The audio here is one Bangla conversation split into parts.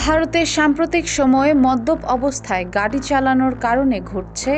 ভারতের সাম্প্রতিক সময়ে মদ্যপ অবস্থায় গাড়ি চালানোর কারণে ঘটছে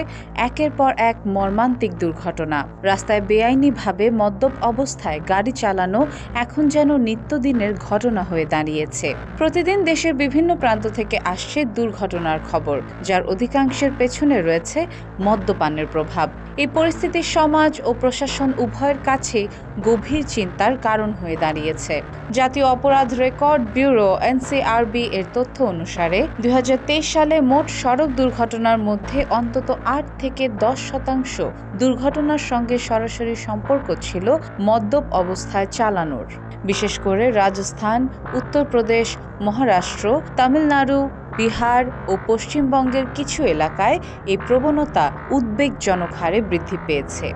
একের পর এক মর্মান্তিক দুর্ঘটনা। রাস্তায় বেআইনিভাবে মদ্যপ অবস্থায় গাড়ি চালানো এখন যেন নিত্যদিনের ঘটনা হয়ে দাঁড়িয়েছে। প্রতিদিন দেশের বিভিন্ন প্রান্ত থেকে আসছে দুর্ঘটনার খবর, যার অধিকাংশের পেছনে রয়েছে মদ্যপানের প্রভাব। এই পরিস্থিতি সমাজ ও প্রশাসন উভয়ের কাছে গভীর চিন্তার কারণ হয়ে দাঁড়িয়েছে। জাতীয় অপরাধ রেকর্ড ব্যুরো NCRB এর তথ্য অনুসারে 2023 সালে মোট সড়ক দুর্ঘটনার মধ্যে অন্তত 8 থেকে 10% দুর্ঘটনার সঙ্গে সরাসরি সম্পর্ক ছিল মদ্যপ অবস্থায় চালানোর। বিশেষ করে রাজস্থান, উত্তরপ্রদেশ, মহারাষ্ট্র, তামিলনাড়ু, বিহার ও পশ্চিমবঙ্গের কিছু এলাকায় এই প্রবণতা উদ্বেগজনক হারে বৃদ্ধি পেয়েছে।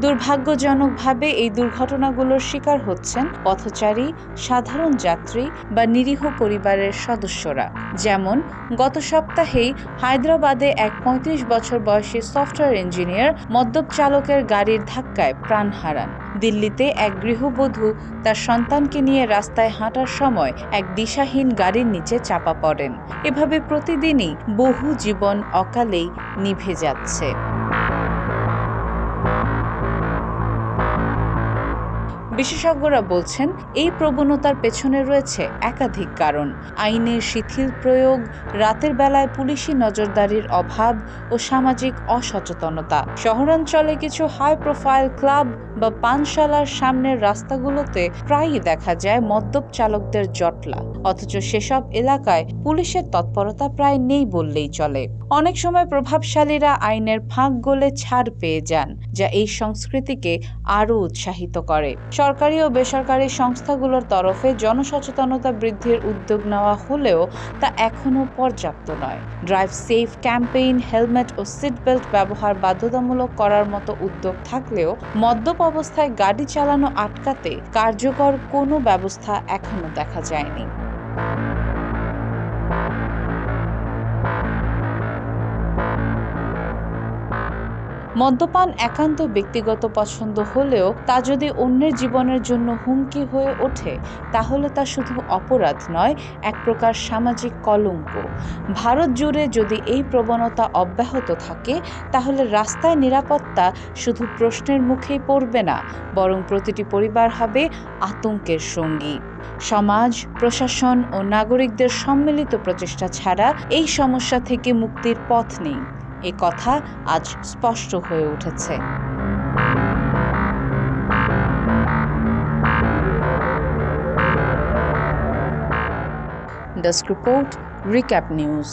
দুর্ভাগ্যজনকভাবে এই দুর্ঘটনাগুলোর শিকার হচ্ছেন পথচারী, সাধারণ যাত্রী বা নিরীহ পরিবারের সদস্যরা। যেমন গত সপ্তাহেই হায়দ্রাবাদে এক 35 বছর বয়সী সফটওয়্যার ইঞ্জিনিয়ার মদ্যপ চালকের গাড়ির ধাক্কায় প্রাণ হারান। দিল্লিতে এক গৃহবধূ তার সন্তানকে নিয়ে রাস্তায় হাঁটার সময় এক দিশাহীন গাড়ির নিচে চাপা পড়েন। এভাবে প্রতিদিনই বহু জীবন অকালেই নিভে যাচ্ছে। বিশেষজ্ঞরা বলছেন, এই প্রবণতার পেছনে রয়েছে একাধিক কারণ। আইনের শিথিল প্রয়োগ, রাতের বেলায় পুলিশি নজরদারির অভাব ও সামাজিক অসচেতনতা। শহরাঞ্চলে কিছু হাই প্রোফাইল ক্লাব বা পানশালার সামনের রাস্তাগুলোতে প্রায়ই দেখা যায় মদ্যপ চালকদের জটলা, অথচ সেসব এলাকায় পুলিশের তৎপরতা প্রায় নেই বললেই চলে। অনেক সময় প্রভাবশালীরা আইনের ফাঁক গলে ছাড় পেয়ে যান, যা এই সংস্কৃতিকে আরও উৎসাহিত করে। সরকারি ও বেসরকারি সংস্থাগুলোর তরফে জনসচেতনতা বৃদ্ধির উদ্যোগ নেওয়া হলেও তা এখনও পর্যাপ্ত নয়। ড্রাইভ সেফ ক্যাম্পেইন, হেলমেট ও সিট বেল্ট ব্যবহার বাধ্যতামূলক করার মতো উদ্যোগ থাকলেও মদ্যপ অবস্থায় গাড়ি চালানো আটকাতে কার্যকর কোনো ব্যবস্থা এখনও দেখা যায়নি। মদ্যপান একান্ত ব্যক্তিগত পছন্দ হলেও তা যদি অন্যের জীবনের জন্য হুমকি হয়ে ওঠে, তাহলে তা শুধু অপরাধ নয়, এক প্রকার সামাজিক কলঙ্ক। ভারত জুড়ে যদি এই প্রবণতা অব্যাহত থাকে, তাহলে রাস্তায় নিরাপত্তা শুধু প্রশ্নের মুখেই পড়বে না, বরং প্রতিটি পরিবার হবে আতঙ্কের সঙ্গী। সমাজ, প্রশাসন ও নাগরিকদের সম্মিলিত প্রচেষ্টা ছাড়া এই সমস্যা থেকে মুক্তির পথ নেই। এ কথা আজ স্পষ্ট হয়ে উঠেছে। Desk report, recap news.